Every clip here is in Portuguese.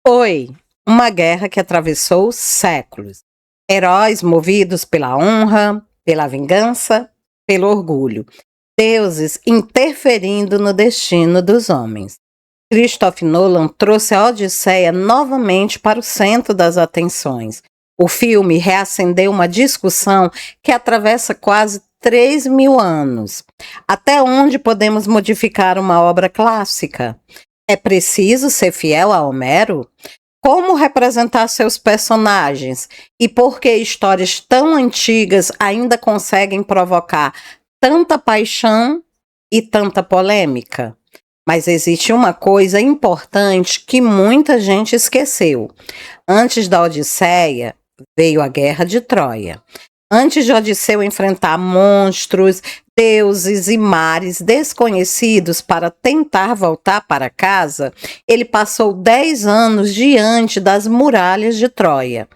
Foi uma guerra que atravessou séculos. Heróis movidos pela honra, pela vingança, pelo orgulho. Deuses interferindo no destino dos homens. Christopher Nolan trouxe a Odisseia novamente para o centro das atenções. O filme reacendeu uma discussão que atravessa quase 3.000 anos. Até onde podemos modificar uma obra clássica? É preciso ser fiel a Homero? Como representar seus personagens? E por que histórias tão antigas ainda conseguem provocar tanta paixão e tanta polêmica? Mas existe uma coisa importante que muita gente esqueceu. Antes da Odisseia, veio a Guerra de Troia. Antes de Odisseu enfrentar monstros, deuses e mares desconhecidos para tentar voltar para casa, ele passou 10 anos diante das muralhas de Troia.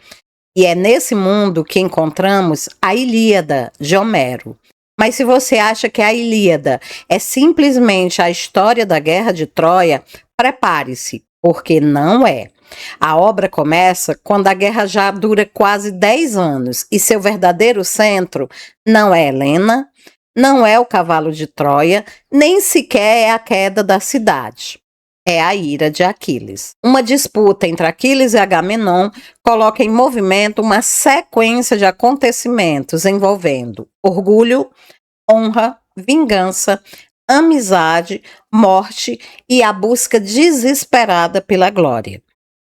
E é nesse mundo que encontramos a Ilíada de Homero. Mas se você acha que a Ilíada é simplesmente a história da Guerra de Troia, prepare-se, porque não é. A obra começa quando a guerra já dura quase 10 anos e seu verdadeiro centro não é Helena, não é o cavalo de Troia, nem sequer é a queda da cidade. É a ira de Aquiles. Uma disputa entre Aquiles e Agamenon coloca em movimento uma sequência de acontecimentos envolvendo orgulho, honra, vingança, amizade, morte e a busca desesperada pela glória.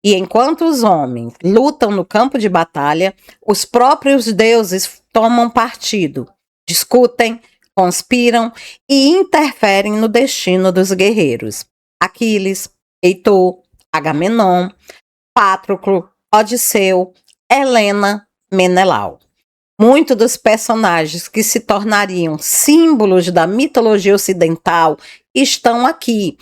E enquanto os homens lutam no campo de batalha, os próprios deuses tomam partido, discutem, conspiram e interferem no destino dos guerreiros. Aquiles, Heitor, Agamenon, Patroclo, Odisseu, Helena, Menelau. Muitos dos personagens que se tornariam símbolos da mitologia ocidental estão aqui.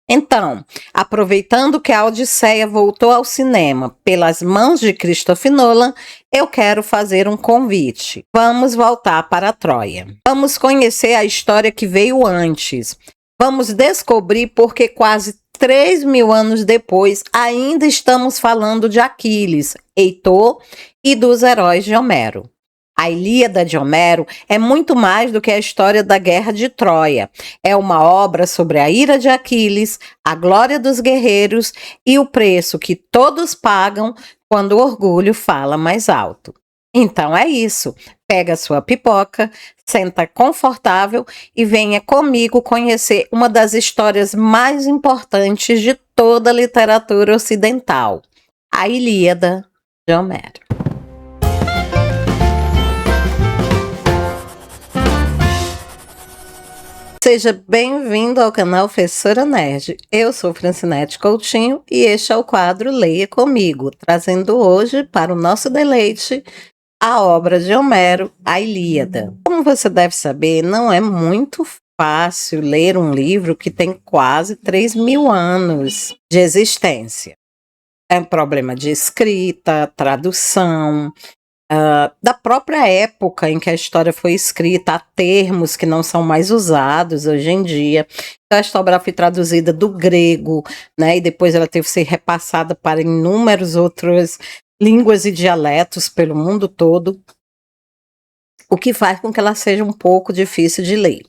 Então, aproveitando que a Odisseia voltou ao cinema pelas mãos de Christopher Nolan, eu quero fazer um convite. Vamos voltar para Troia. Vamos conhecer a história que veio antes. Vamos descobrir por que quase 3.000 anos depois ainda estamos falando de Aquiles, Heitor e dos heróis de Homero. A Ilíada de Homero é muito mais do que a história da Guerra de Troia. É uma obra sobre a ira de Aquiles, a glória dos guerreiros e o preço que todos pagam quando o orgulho fala mais alto. Então é isso. Pega sua pipoca, senta confortável e venha comigo conhecer uma das histórias mais importantes de toda a literatura ocidental, a Ilíada de Homero. Seja bem-vindo ao canal Professora Nerd. Eu sou Francinete Coutinho e este é o quadro Leia Comigo, trazendo hoje para o nosso deleite a obra de Homero, a Ilíada. Como você deve saber, não é muito fácil ler um livro que tem quase 3.000 anos de existência. É um problema de escrita, tradução, da própria época em que a história foi escrita, há termos que não são mais usados hoje em dia. Então, esta obra foi traduzida do grego, né, e depois ela teve que ser repassada para inúmeras outras línguas e dialetos pelo mundo todo, o que faz com que ela seja um pouco difícil de ler.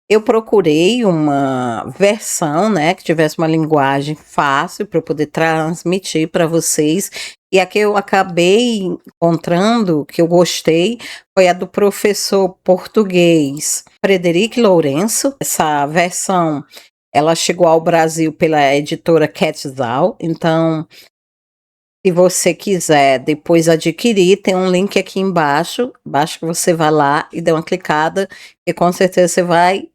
Eu procurei uma versão, né, que tivesse uma linguagem fácil para eu poder transmitir para vocês. E a que eu acabei encontrando, que eu gostei, foi a do professor português Frederico Lourenço. Essa versão, ela chegou ao Brasil pela editora Quetzal. Então, se você quiser depois adquirir, tem um link aqui embaixo. Basta que você vá lá e dê uma clicada, e com certeza você vai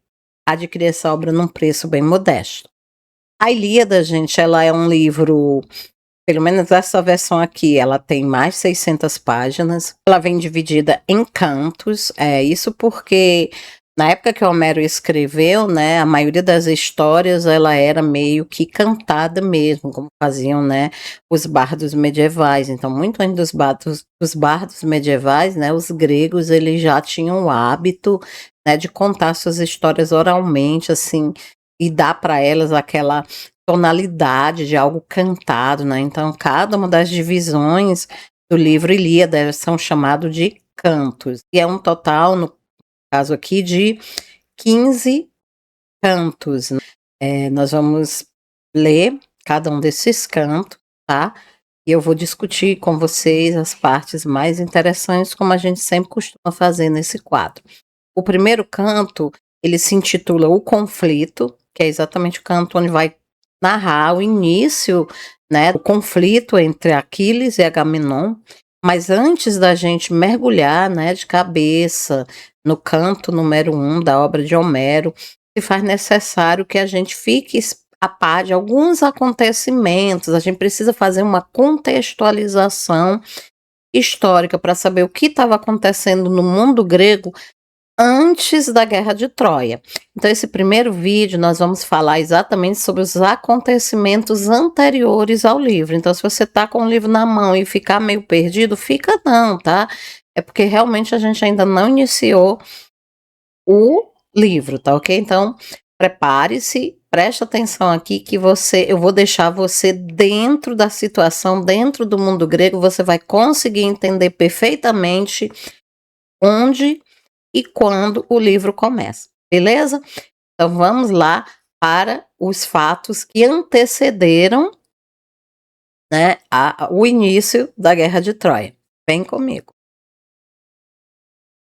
adquirir essa obra num preço bem modesto. A Ilíada, gente, ela é um livro, pelo menos essa versão aqui, ela tem mais de 600 páginas. Ela vem dividida em cantos, isso porque na época que o Homero escreveu, né, a maioria das histórias ela era meio que cantada mesmo, como faziam, né, os bardos medievais. Então, muito antes dos bardos medievais, né, os gregos eles já tinham o hábito, né, de contar suas histórias oralmente, assim, e dá para elas aquela tonalidade de algo cantado, né? Então, cada uma das divisões do livro Ilíada são chamados de cantos, e é um total, no caso aqui, de 15 cantos, né? Nós vamos ler cada um desses cantos, tá? E eu vou discutir com vocês as partes mais interessantes, como a gente sempre costuma fazer nesse quadro. O primeiro canto, ele se intitula O Conflito, que é exatamente o canto onde vai narrar o início, né, do conflito entre Aquiles e Agamenon. Mas antes da gente mergulhar, né, de cabeça no canto número 1 da obra de Homero, se faz necessário que a gente fique a par de alguns acontecimentos. A gente precisa fazer uma contextualização histórica para saber o que estava acontecendo no mundo grego antes da Guerra de Troia. Então, esse primeiro vídeo nós vamos falar exatamente sobre os acontecimentos anteriores ao livro. Então, se você está com o livro na mão e ficar meio perdido, fica não, tá? É porque realmente a gente ainda não iniciou o livro, tá ok? Então, prepare-se, preste atenção aqui que eu vou deixar você dentro da situação, dentro do mundo grego, você vai conseguir entender perfeitamente onde e quando o livro começa, beleza? Então vamos lá para os fatos que antecederam, né, o início da Guerra de Troia. Vem comigo.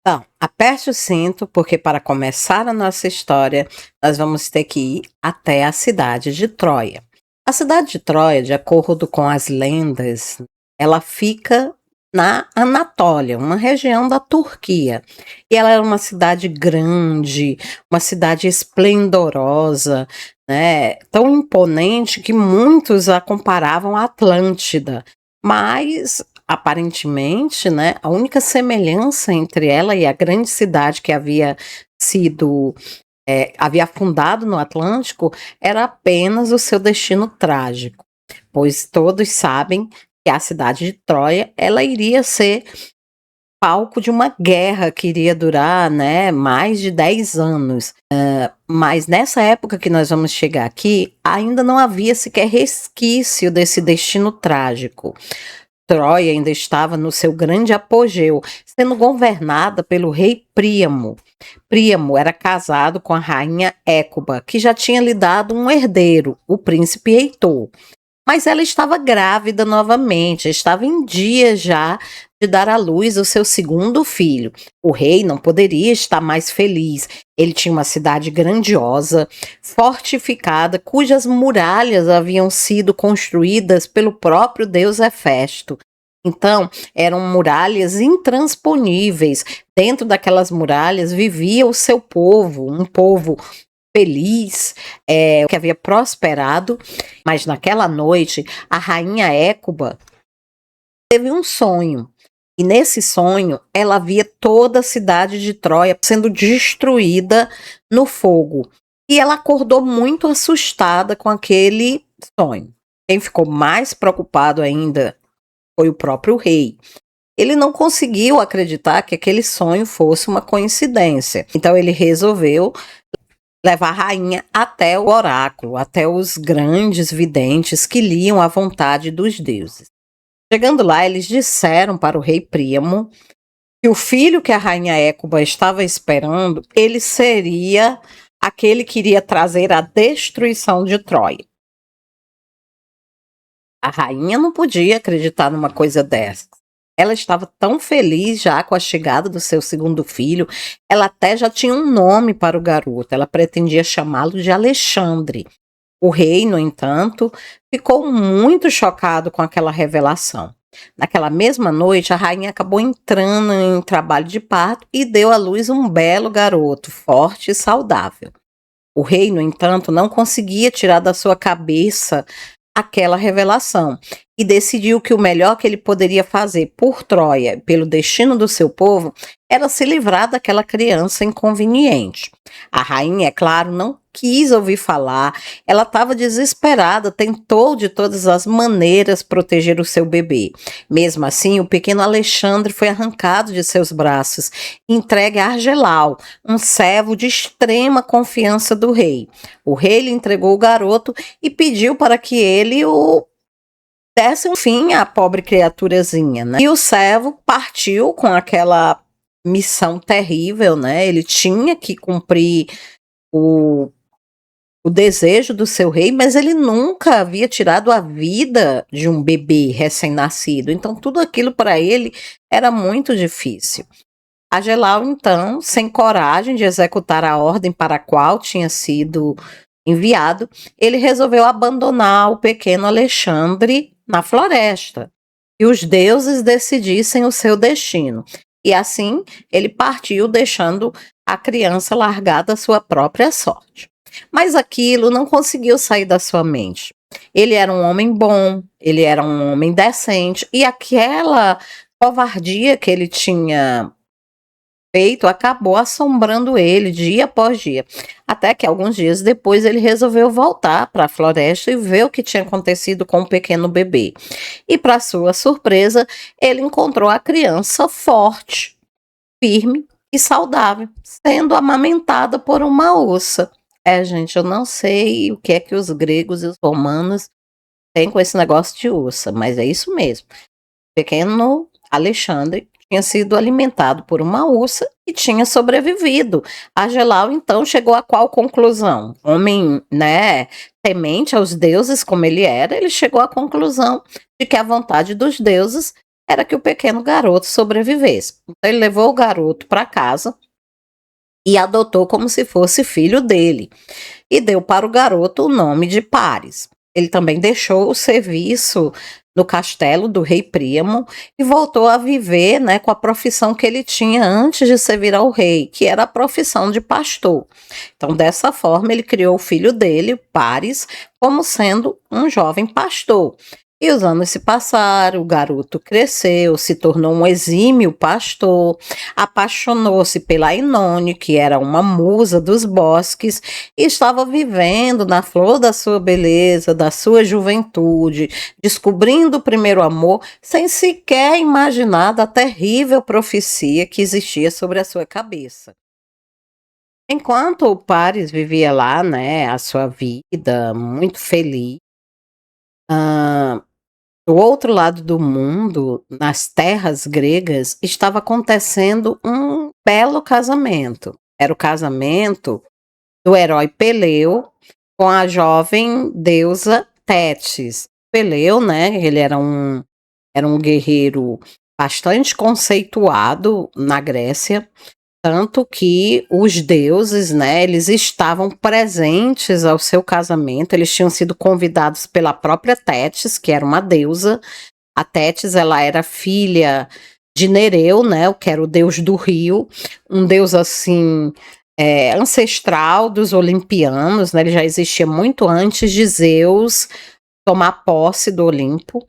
Então, aperte o cinto, porque para começar a nossa história, nós vamos ter que ir até a cidade de Troia. A cidade de Troia, de acordo com as lendas, ela fica na Anatólia, uma região da Turquia. E ela era uma cidade grande, uma cidade esplendorosa, né? Tão imponente que muitos a comparavam à Atlântida. Mas, aparentemente, né, a única semelhança entre ela e a grande cidade que havia afundado no Atlântico era apenas o seu destino trágico, pois todos sabem que a cidade de Troia, ela iria ser palco de uma guerra que iria durar, né, mais de 10 anos. Mas nessa época que nós vamos chegar aqui, ainda não havia sequer resquício desse destino trágico. Troia ainda estava no seu grande apogeu, sendo governada pelo rei Príamo. Príamo era casado com a rainha Écuba, que já tinha lhe dado um herdeiro, o príncipe Heitor. Mas ela estava grávida novamente, estava em dias já de dar à luz o seu segundo filho. O rei não poderia estar mais feliz. Ele tinha uma cidade grandiosa, fortificada, cujas muralhas haviam sido construídas pelo próprio deus Hefesto. Então, eram muralhas intransponíveis. Dentro daquelas muralhas vivia o seu povo, um povo feliz, que havia prosperado, mas naquela noite a rainha Écuba teve um sonho, e nesse sonho ela via toda a cidade de Troia sendo destruída no fogo, e ela acordou muito assustada com aquele sonho. Quem ficou mais preocupado ainda foi o próprio rei. Ele não conseguiu acreditar que aquele sonho fosse uma coincidência, então ele resolveu levar a rainha até o oráculo, até os grandes videntes que liam a vontade dos deuses. Chegando lá, eles disseram para o rei Príamo que o filho que a rainha Écuba estava esperando, ele seria aquele que iria trazer a destruição de Troia. A rainha não podia acreditar numa coisa dessa. Ela estava tão feliz já com a chegada do seu segundo filho, ela até já tinha um nome para o garoto, ela pretendia chamá-lo de Alexandre. O rei, no entanto, ficou muito chocado com aquela revelação. Naquela mesma noite, a rainha acabou entrando em trabalho de parto e deu à luz um belo garoto, forte e saudável. O rei, no entanto, não conseguia tirar da sua cabeça aquela revelação. e decidiu que o melhor que ele poderia fazer por Troia, pelo destino do seu povo, era se livrar daquela criança inconveniente. A rainha, é claro, não quis ouvir falar, ela estava desesperada, tentou de todas as maneiras proteger o seu bebê. Mesmo assim, o pequeno Alexandre foi arrancado de seus braços, entregue a Argelau, um servo de extrema confiança do rei. O rei lhe entregou o garoto e pediu para que ele o desse um fim à pobre criaturazinha, né? E o servo partiu com aquela missão terrível, né? Ele tinha que cumprir o, o desejo do seu rei, mas ele nunca havia tirado a vida de um bebê recém-nascido. Então, tudo aquilo para ele era muito difícil. Agelau, então, sem coragem de executar a ordem para a qual tinha sido enviado, ele resolveu abandonar o pequeno Alexandre na floresta e os deuses decidissem o seu destino. E assim ele partiu, deixando a criança largada à sua própria sorte. Mas aquilo não conseguiu sair da sua mente. Ele era um homem bom, ele era um homem decente, e aquela covardia que ele tinha feito acabou assombrando ele dia após dia. Até que alguns dias depois ele resolveu voltar para a floresta e ver o que tinha acontecido com o pequeno bebê. E para sua surpresa, ele encontrou a criança forte, firme e saudável, sendo amamentada por uma ursa. Gente, eu não sei o que é que os gregos e os romanos têm com esse negócio de ursa, mas é isso mesmo. O pequeno Alexandre tinha sido alimentado por uma ursa e tinha sobrevivido. Argelau, então, chegou a qual conclusão? Homem, né, temente aos deuses como ele era, ele chegou à conclusão de que a vontade dos deuses era que o pequeno garoto sobrevivesse. Então, ele levou o garoto para casa e adotou como se fosse filho dele. E deu para o garoto o nome de Paris. Ele também deixou o serviço no castelo do rei Príamo e voltou a viver, né, com a profissão que ele tinha antes de servir ao rei, que era a profissão de pastor. Então, dessa forma, ele criou o filho dele, Paris, como sendo um jovem pastor. E os anos se passaram, o garoto cresceu, se tornou um exímio pastor, apaixonou-se pela Inone, que era uma musa dos bosques, e estava vivendo na flor da sua beleza, da sua juventude, descobrindo o primeiro amor, sem sequer imaginar da terrível profecia que existia sobre a sua cabeça. Enquanto o Paris vivia lá, né, a sua vida muito feliz, ah, do outro lado do mundo, nas terras gregas, estava acontecendo um belo casamento. Era o casamento do herói Peleu com a jovem deusa Tétis. Peleu, né, ele era um guerreiro bastante conceituado na Grécia, tanto que os deuses, né, eles estavam presentes ao seu casamento, eles tinham sido convidados pela própria Tétis, que era uma deusa. A Tétis, ela era filha de Nereu, né, que era o deus do rio, um deus assim, ancestral dos olimpianos, né, ele já existia muito antes de Zeus tomar posse do Olimpo,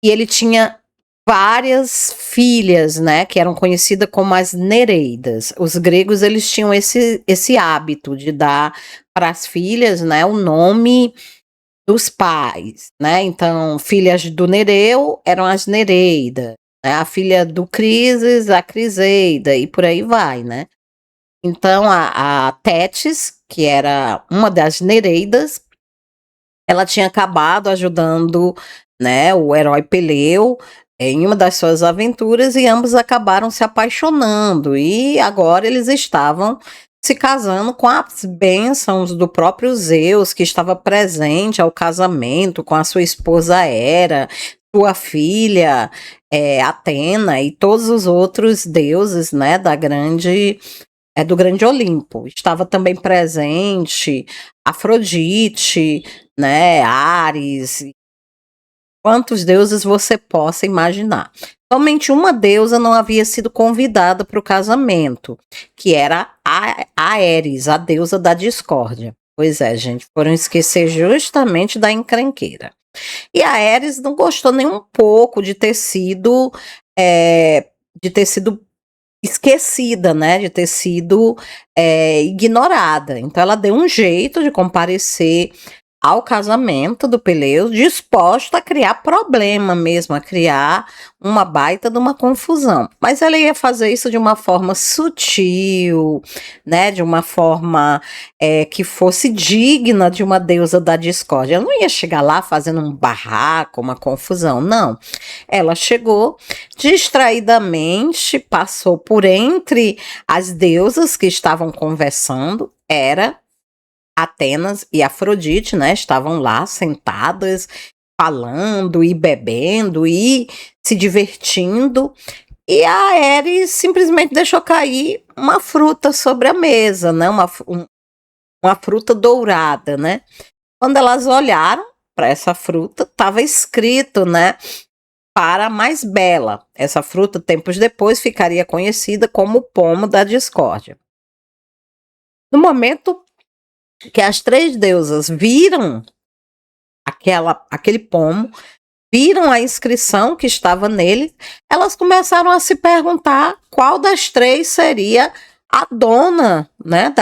e ele tinha várias filhas, né, que eram conhecidas como as Nereidas. Os gregos, eles tinham esse hábito de dar para as filhas, né, o nome dos pais, né, então filhas do Nereu eram as Nereidas, né, a filha do Crises, a Criseida, e por aí vai, né. Então a Tétis, que era uma das Nereidas, ela tinha acabado ajudando, né, o herói Peleu em uma das suas aventuras e ambos acabaram se apaixonando e agora eles estavam se casando com as bênçãos do próprio Zeus, que estava presente ao casamento com a sua esposa Hera, sua filha Atena e todos os outros deuses, né, do grande Olimpo. Estava também presente Afrodite, né, Ares, quantos deuses você possa imaginar. Somente uma deusa não havia sido convidada para o casamento, que era a Ares, a deusa da discórdia. Pois é, gente, foram esquecer justamente da encrenqueira. E a Ares não gostou nem um pouco de ter sido esquecida, né, de ter sido ignorada. Então ela deu um jeito de comparecer ao casamento do Peleu, disposta a criar problema mesmo, a criar uma baita de uma confusão. Mas ela ia fazer isso de uma forma sutil, né, de uma forma que fosse digna de uma deusa da discórdia. Ela não ia chegar lá fazendo um barraco, uma confusão, não. Ela chegou distraidamente, passou por entre as deusas que estavam conversando, era Atenas e Afrodite, né, estavam lá sentadas, falando e bebendo e se divertindo, e a Ares simplesmente deixou cair uma fruta sobre a mesa, né, uma fruta dourada, né. Quando elas olharam para essa fruta, estava escrito, né, para a mais bela. Essa fruta, tempos depois, ficaria conhecida como o pomo da discórdia. No momento que as três deusas viram aquele pomo, viram a inscrição que estava nele, elas começaram a se perguntar qual das três seria a dona, né,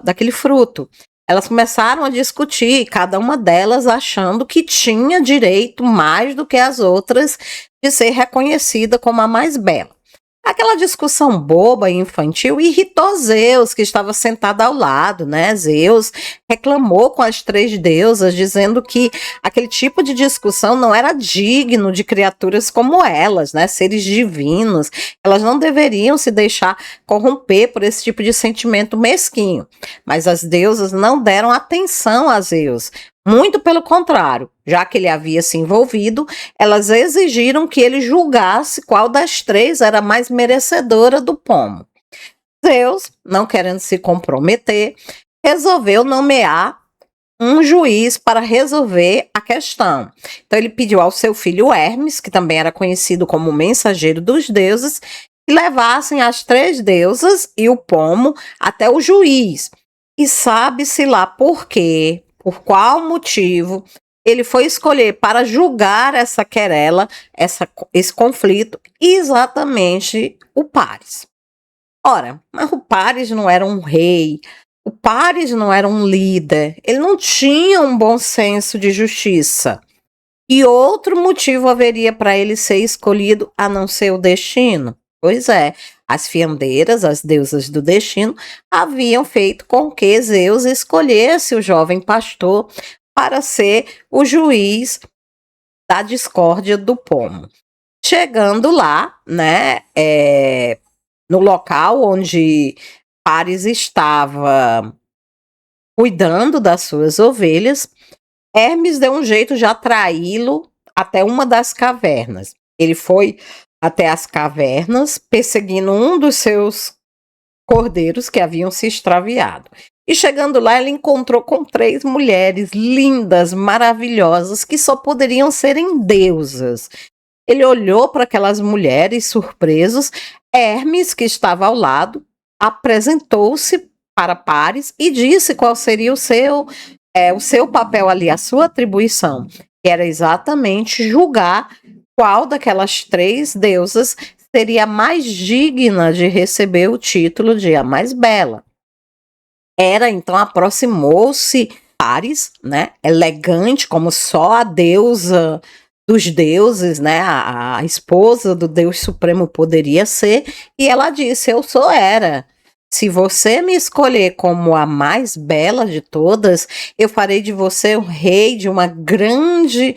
daquele fruto. Elas começaram a discutir, cada uma delas achando que tinha direito mais do que as outras de ser reconhecida como a mais bela. Aquela discussão boba e infantil irritou Zeus, que estava sentado ao lado, né? Zeus reclamou com as três deusas, dizendo que aquele tipo de discussão não era digno de criaturas como elas, né? Seres divinos. Elas não deveriam se deixar corromper por esse tipo de sentimento mesquinho. Mas as deusas não deram atenção a Zeus. Muito pelo contrário, já que ele havia se envolvido, elas exigiram que ele julgasse qual das três era mais merecedora do pomo. Zeus, não querendo se comprometer, resolveu nomear um juiz para resolver a questão. Então ele pediu ao seu filho Hermes, que também era conhecido como mensageiro dos deuses, que levassem as três deusas e o pomo até o juiz. E sabe-se lá por quê, por qual motivo ele foi escolher para julgar essa querela, esse conflito, exatamente o Paris. Ora, mas o Paris não era um rei, o Paris não era um líder, ele não tinha um bom senso de justiça. E outro motivo haveria para ele ser escolhido a não ser o destino? Pois é, as fiandeiras, as deusas do destino, haviam feito com que Zeus escolhesse o jovem pastor para ser o juiz da discórdia do pomo. Chegando lá, né, no local onde Paris estava cuidando das suas ovelhas, Hermes deu um jeito de atraí-lo até uma das cavernas. Ele foi até as cavernas, perseguindo um dos seus cordeiros que haviam se extraviado. E chegando lá, ele encontrou com três mulheres lindas, maravilhosas, que só poderiam serem deusas. Ele olhou para aquelas mulheres, surpresos. Hermes, que estava ao lado, apresentou-se para Paris e disse qual seria o seu papel ali, a sua atribuição, que era exatamente julgar qual daquelas três deusas seria mais digna de receber o título de a mais bela. Então aproximou-se Paris, né, elegante como só a deusa dos deuses, né, a esposa do Deus Supremo poderia ser, e ela disse: eu sou Hera. Se você me escolher como a mais bela de todas, eu farei de você o rei de uma grande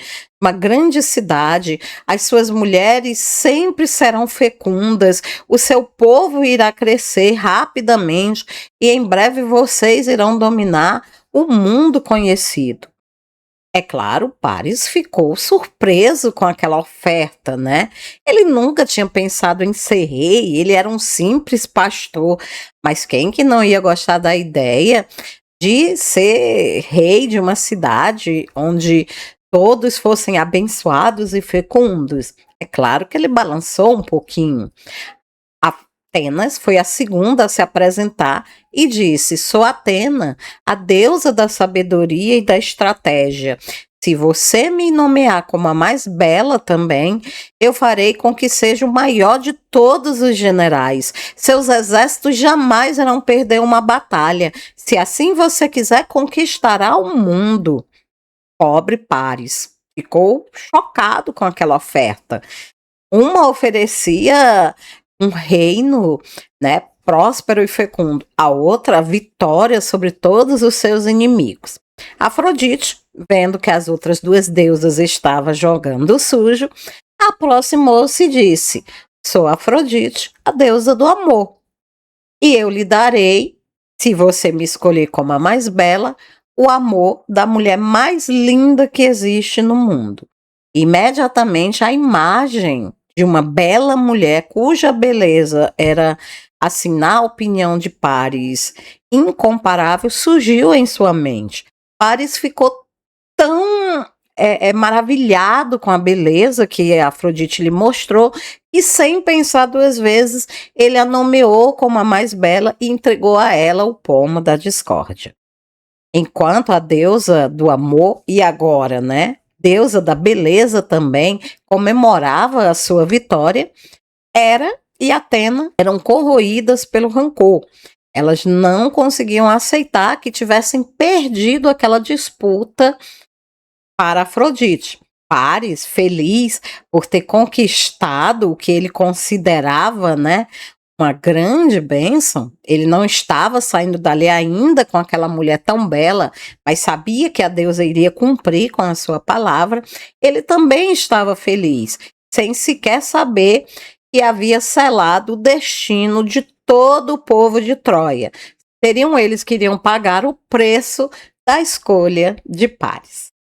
cidade. As suas mulheres sempre serão fecundas, o seu povo irá crescer rapidamente e em breve vocês irão dominar o mundo conhecido. É claro, Paris ficou surpreso com aquela oferta, né? Ele nunca tinha pensado em ser rei, ele era um simples pastor. Mas quem que não ia gostar da ideia de ser rei de uma cidade onde todos fossem abençoados e fecundos? É claro que ele balançou um pouquinho. Atenas foi a segunda a se apresentar e disse: sou Atena, a deusa da sabedoria e da estratégia. Se você me nomear como a mais bela também, eu farei com que seja o maior de todos os generais. Seus exércitos jamais irão perder uma batalha. Se assim você quiser, conquistará o mundo. Pobre Paris ficou chocado com aquela oferta. Uma oferecia um reino, né, próspero e fecundo, a outra a vitória sobre todos os seus inimigos. Afrodite, vendo que as outras duas deusas estavam jogando sujo, aproximou-se e disse: Sou Afrodite, a deusa do amor, e eu lhe darei, se você me escolher como a mais bela, o amor da mulher mais linda que existe no mundo. Imediatamente a imagem de uma bela mulher cuja beleza era, assim, na opinião de Paris, incomparável, surgiu em sua mente. Paris ficou tão maravilhado com a beleza que a Afrodite lhe mostrou e, sem pensar duas vezes, ele a nomeou como a mais bela e entregou a ela o pomo da discórdia. Enquanto a deusa do amor, e agora, né, deusa da beleza também, comemorava a sua vitória, Hera e Atena eram corroídas pelo rancor. Elas não conseguiam aceitar que tivessem perdido aquela disputa para Afrodite. Paris, feliz por ter conquistado o que ele considerava, né, uma grande bênção, ele não estava saindo dali ainda com aquela mulher tão bela, mas sabia que a deusa iria cumprir com a sua palavra, ele também estava feliz, sem sequer saber que havia selado o destino de todo o povo de Troia. Seriam eles que iriam pagar o preço da escolha de Paris.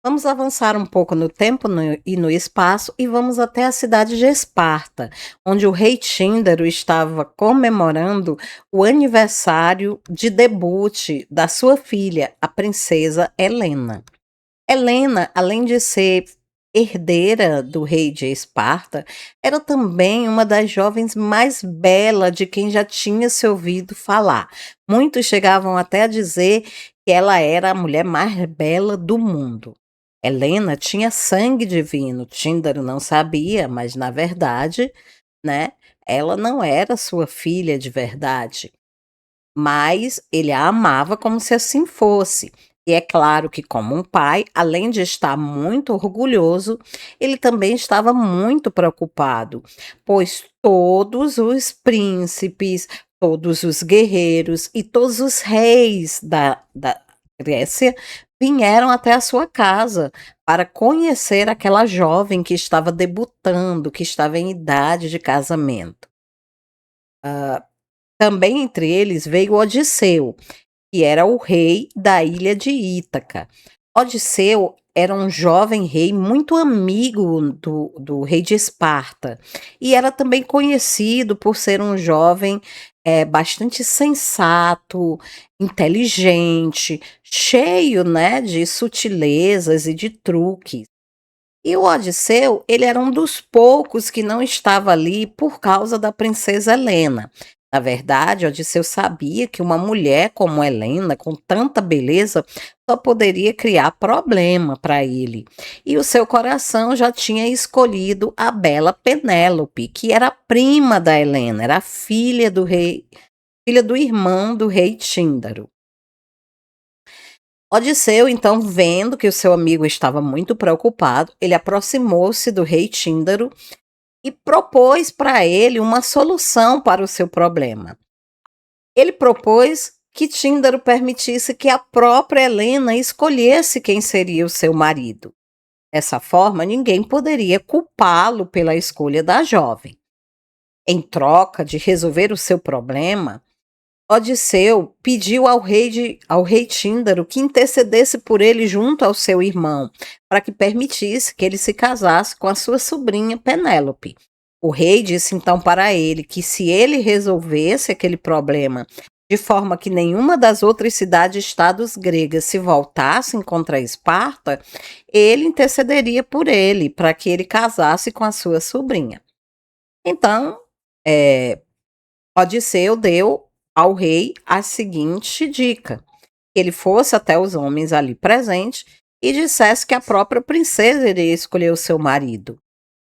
Vamos avançar um pouco no tempo e no espaço e vamos até a cidade de Esparta, onde o rei Tíndaro estava comemorando o aniversário de debut da sua filha, a princesa Helena. Helena, além de ser herdeira do rei de Esparta, era também uma das jovens mais belas de quem já tinha se ouvido falar. Muitos chegavam até a dizer que ela era a mulher mais bela do mundo. Helena tinha sangue divino, Tíndaro não sabia, mas na verdade, né, ela não era sua filha de verdade, mas ele a amava como se assim fosse. E é claro que, como um pai, além de estar muito orgulhoso, ele também estava muito preocupado, pois todos os príncipes, todos os guerreiros e todos os reis da Grécia vieram até a sua casa para conhecer aquela jovem que estava debutando, que estava em idade de casamento. Também entre eles veio Odisseu, que era o rei da ilha de Ítaca. Odisseu era um jovem rei muito amigo do rei de Esparta e era também conhecido por ser um jovem bastante sensato, inteligente, cheio, né, de sutilezas e de truques. E o Odisseu, ele era um dos poucos que não estava ali por causa da princesa Helena. Na verdade, Odisseu sabia que uma mulher como Helena, com tanta beleza, só poderia criar problema para ele. E o seu coração já tinha escolhido a bela Penélope, que era prima da Helena, era filha do rei, filha do irmão do rei Tíndaro. Odisseu, então, vendo que o seu amigo estava muito preocupado, ele aproximou-se do rei Tíndaro e propôs para ele uma solução para o seu problema. Ele propôs que Tíndaro permitisse que a própria Helena escolhesse quem seria o seu marido. Dessa forma, ninguém poderia culpá-lo pela escolha da jovem. Em troca de resolver o seu problema, Odisseu pediu ao rei Tíndaro que intercedesse por ele junto ao seu irmão, para que permitisse que ele se casasse com a sua sobrinha Penélope. O rei disse então para ele que se ele resolvesse aquele problema de forma que nenhuma das outras cidades-estados gregas se voltassem contra Esparta, ele intercederia por ele, para que ele casasse com a sua sobrinha. Então, Odisseu deu ao rei a seguinte dica: ele fosse até os homens ali presentes e dissesse que a própria princesa iria escolher o seu marido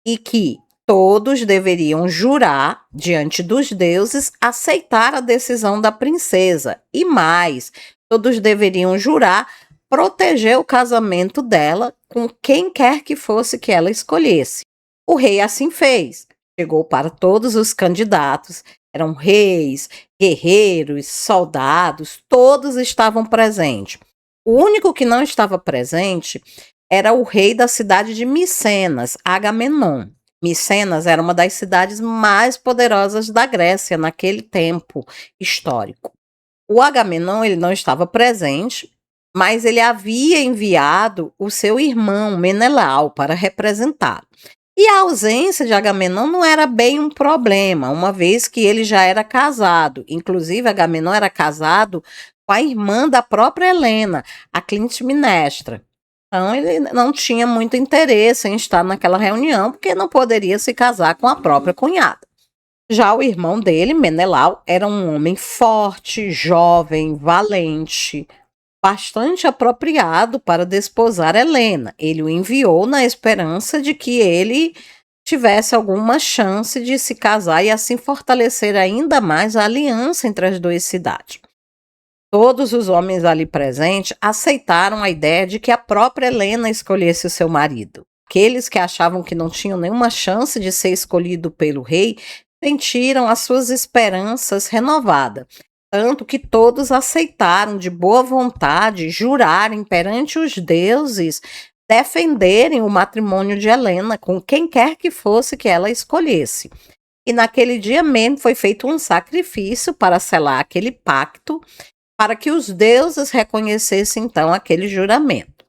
e que todos deveriam jurar diante dos deuses aceitar a decisão da princesa e mais, todos deveriam jurar proteger o casamento dela com quem quer que fosse que ela escolhesse. O rei assim fez. Chegou para todos os candidatos, eram reis, guerreiros, soldados, todos estavam presentes. O único que não estava presente era o rei da cidade de Micenas, Agamenon. Micenas era uma das cidades mais poderosas da Grécia naquele tempo histórico. O Agamenon ele não estava presente, mas ele havia enviado o seu irmão Menelau para representá-lo. E a ausência de Agamenon não era bem um problema, uma vez que ele já era casado. Inclusive, Agamenon era casado com a irmã da própria Helena, a Clitemnestra. Então, ele não tinha muito interesse em estar naquela reunião, porque não poderia se casar com a própria cunhada. Já o irmão dele, Menelau, era um homem forte, jovem, valente, bastante apropriado para desposar Helena. Ele o enviou na esperança de que ele tivesse alguma chance de se casar e assim fortalecer ainda mais a aliança entre as duas cidades. Todos os homens ali presentes aceitaram a ideia de que a própria Helena escolhesse o seu marido. Aqueles que achavam que não tinham nenhuma chance de ser escolhido pelo rei sentiram as suas esperanças renovadas, tanto que todos aceitaram de boa vontade jurarem perante os deuses defenderem o matrimônio de Helena com quem quer que fosse que ela escolhesse. E naquele dia mesmo foi feito um sacrifício para selar aquele pacto, para que os deuses reconhecessem então aquele juramento.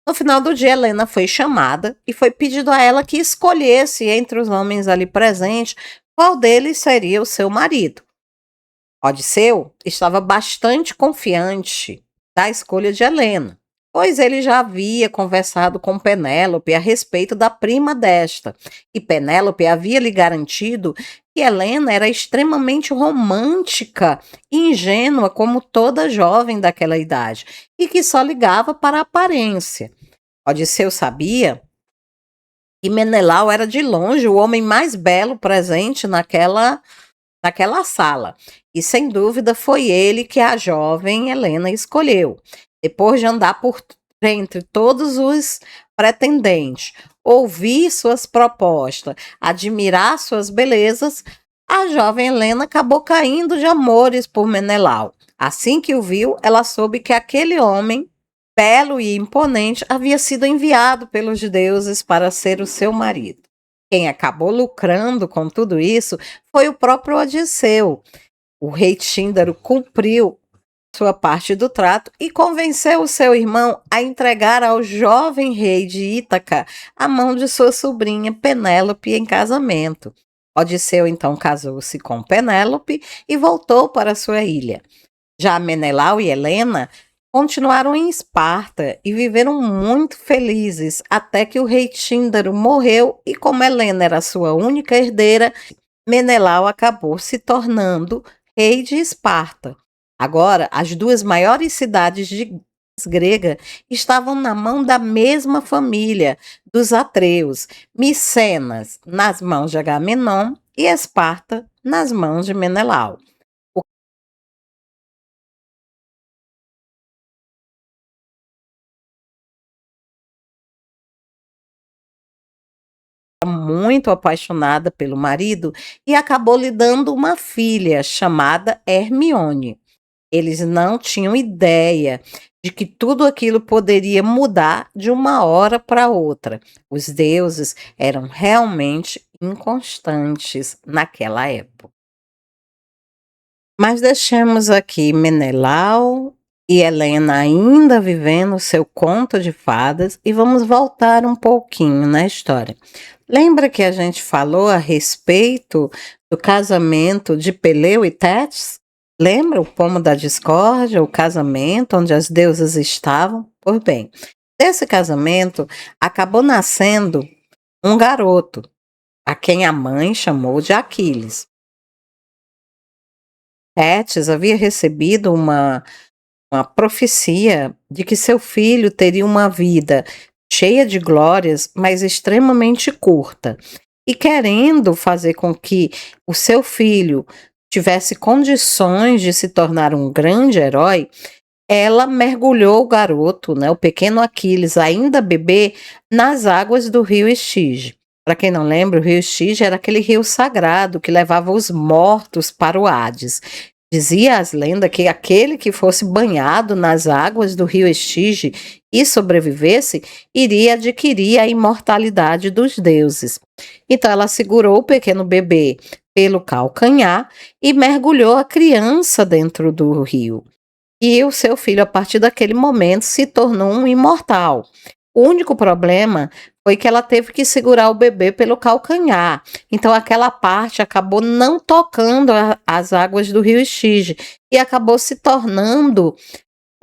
No final do dia, Helena foi chamada e foi pedido a ela que escolhesse entre os homens ali presentes qual deles seria o seu marido. Odisseu estava bastante confiante da escolha de Helena, pois ele já havia conversado com Penélope a respeito da prima desta, e Penélope havia lhe garantido que Helena era extremamente romântica e ingênua como toda jovem daquela idade, e que só ligava para a aparência. Odisseu sabia que Menelau era de longe o homem mais belo presente naquela sala. E sem dúvida foi ele que a jovem Helena escolheu. Depois de andar por entre todos os pretendentes, ouvir suas propostas, admirar suas belezas, a jovem Helena acabou caindo de amores por Menelau. Assim que o viu, ela soube que aquele homem, belo e imponente, havia sido enviado pelos deuses para ser o seu marido. Quem acabou lucrando com tudo isso foi o próprio Odisseu. O rei Tíndaro cumpriu sua parte do trato e convenceu o seu irmão a entregar ao jovem rei de Ítaca a mão de sua sobrinha Penélope em casamento. Odisseu então casou-se com Penélope e voltou para sua ilha. Já Menelau e Helena continuaram em Esparta e viveram muito felizes até que o rei Tíndaro morreu e, como Helena era sua única herdeira, Menelau acabou se tornando rei de Esparta. Agora, as duas maiores cidades grega estavam na mão da mesma família, dos atreus, Micenas nas mãos de Agamenon e Esparta nas mãos de Menelau. Muito apaixonada pelo marido e acabou lhe dando uma filha chamada Hermione. Eles não tinham ideia de que tudo aquilo poderia mudar de uma hora para outra. Os deuses eram realmente inconstantes naquela época. Mas deixemos aqui Menelau e Helena ainda vivendo o seu conto de fadas e vamos voltar um pouquinho na história. Lembra que a gente falou a respeito do casamento de Peleu e Tétis? Lembra o pomo da discórdia, o casamento onde as deusas estavam? Pois bem, desse casamento acabou nascendo um garoto, a quem a mãe chamou de Aquiles. Tétis havia recebido uma uma profecia de que seu filho teria uma vida cheia de glórias, mas extremamente curta. E querendo fazer com que o seu filho tivesse condições de se tornar um grande herói, ela mergulhou o garoto, né, o pequeno Aquiles, ainda bebê, nas águas do rio Estige. Para quem não lembra, o rio Estige era aquele rio sagrado que levava os mortos para o Hades. Dizia as lendas que aquele que fosse banhado nas águas do rio Estige e sobrevivesse, iria adquirir a imortalidade dos deuses. Então ela segurou o pequeno bebê pelo calcanhar e mergulhou a criança dentro do rio. E o seu filho, a partir daquele momento, se tornou um imortal. O único problema foi que ela teve que segurar o bebê pelo calcanhar. Então, aquela parte acabou não tocando as águas do rio Estige e acabou se tornando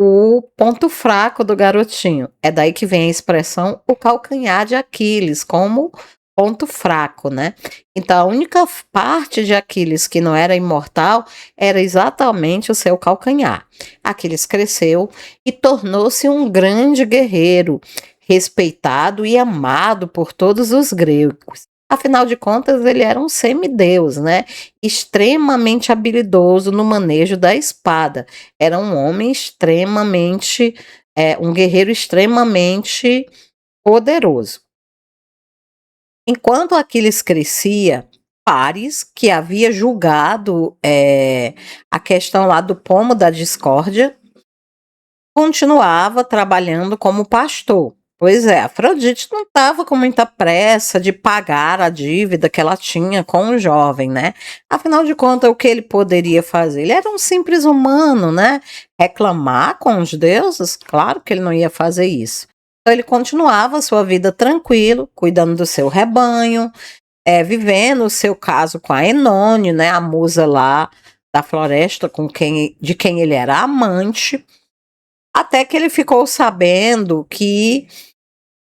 o ponto fraco do garotinho. É daí que vem a expressão o calcanhar de Aquiles, como ponto fraco, né? Então, a única parte de Aquiles que não era imortal era exatamente o seu calcanhar. Aquiles cresceu e tornou-se um grande guerreiro, respeitado e amado por todos os gregos. Afinal de contas, ele era um semideus, né? Extremamente habilidoso no manejo da espada. Era um homem extremamente, um guerreiro extremamente poderoso. Enquanto Aquiles crescia, Paris, que havia julgado a questão lá do pomo da discórdia, continuava trabalhando como pastor. Pois é, Afrodite não estava com muita pressa de pagar a dívida que ela tinha com o jovem, né? Afinal de contas, o que ele poderia fazer? Ele era um simples humano, né? Reclamar com os deuses? Claro que ele não ia fazer isso. Então ele continuava a sua vida tranquilo, cuidando do seu rebanho, vivendo o seu caso com a Enone, né? A musa lá da floresta de quem ele era amante. Até que ele ficou sabendo que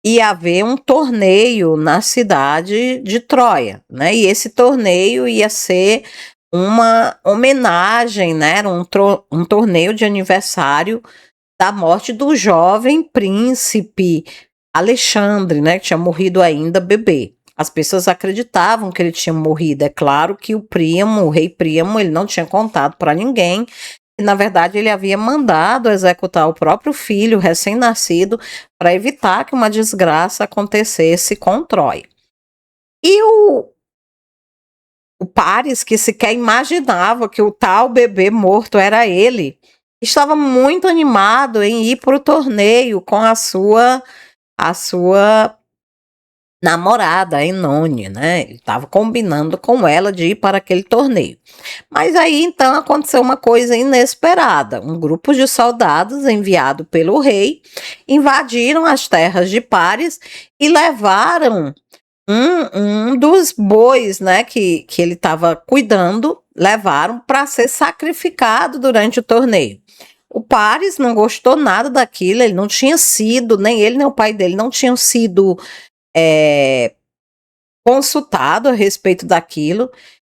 ia haver um torneio na cidade de Troia, né? E esse torneio ia ser uma homenagem, né? Era um torneio de aniversário da morte do jovem príncipe Alexandre, né? Que tinha morrido ainda bebê. As pessoas acreditavam que ele tinha morrido. É claro que o rei Príamo, ele não tinha contado para ninguém. E, na verdade, ele havia mandado executar o próprio filho recém-nascido para evitar que uma desgraça acontecesse com Troia. E o Paris, que sequer imaginava que o tal bebê morto era ele, estava muito animado em ir para o torneio com a sua namorada, a Enone, né? Ele estava combinando com ela de ir para aquele torneio. Mas aí então aconteceu uma coisa inesperada. Um grupo de soldados enviado pelo rei invadiram as terras de Paris e levaram um dos bois, né, que ele estava cuidando, levaram para ser sacrificado durante o torneio. O Paris não gostou nada daquilo, ele não tinha sido, nem ele nem o pai dele não tinham sido consultado a respeito daquilo,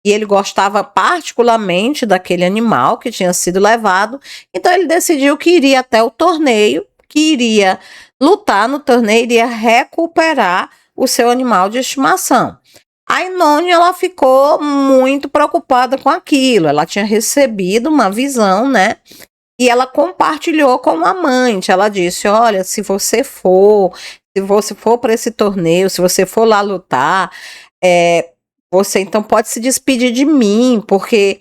e ele gostava particularmente daquele animal que tinha sido levado, então ele decidiu que iria até o torneio, que iria lutar no torneio, iria recuperar o seu animal de estimação. A Enone, ela ficou muito preocupada com aquilo, ela tinha recebido uma visão, né? E ela compartilhou com o amante, ela disse, olha, se você for para esse torneio, se você for lá lutar, você então pode se despedir de mim, porque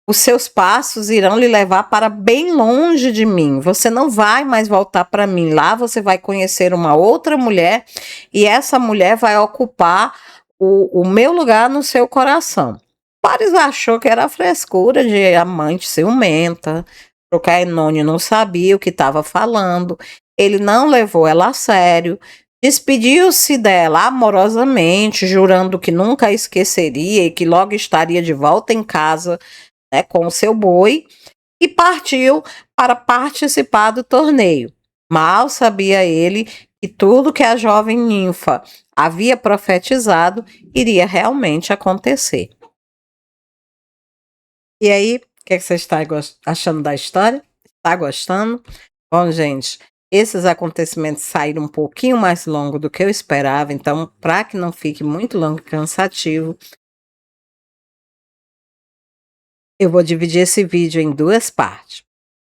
os seus passos irão lhe levar para bem longe de mim. Você não vai mais voltar para mim. Lá você vai conhecer uma outra mulher e essa mulher vai ocupar o meu lugar no seu coração. Paris achou que era frescura de amante ciumenta, porque a Enone não sabia o que estava falando. Ele não levou ela a sério, despediu-se dela amorosamente, jurando que nunca a esqueceria e que logo estaria de volta em casa, né, com o seu boi, e partiu para participar do torneio. Mal sabia ele que tudo que a jovem ninfa havia profetizado iria realmente acontecer. E aí, o que você está achando da história? Tá gostando? Bom, gente, esses acontecimentos saíram um pouquinho mais longo do que eu esperava, então, para que não fique muito longo e cansativo, eu vou dividir esse vídeo em 2 partes.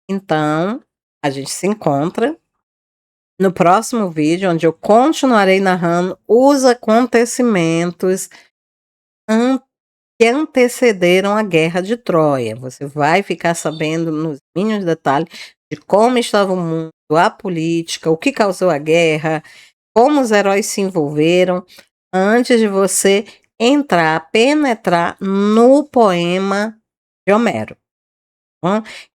Então, a gente se encontra no próximo vídeo, onde eu continuarei narrando os acontecimentos an que antecederam a guerra de Troia. Você vai ficar sabendo nos mínimos detalhes de como estava o mundo, a política, o que causou a guerra, como os heróis se envolveram, antes de você entrar, penetrar no poema de Homero.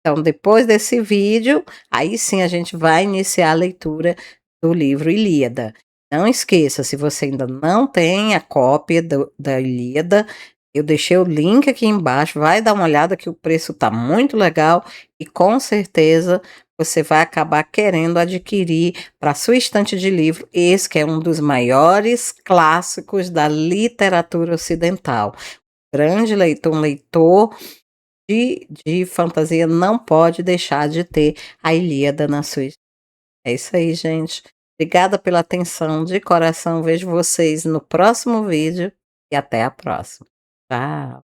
Então, depois desse vídeo, aí sim a gente vai iniciar a leitura do livro Ilíada. Não esqueça, se você ainda não tem a cópia da Ilíada, eu deixei o link aqui embaixo, vai dar uma olhada que o preço tá muito legal e com certeza você vai acabar querendo adquirir para sua estante de livro, esse que é um dos maiores clássicos da literatura ocidental. Grande leitor, um leitor de fantasia não pode deixar de ter a Ilíada na sua. É isso aí, gente. Obrigada pela atenção de coração. Vejo vocês no próximo vídeo e até a próxima. Tchau.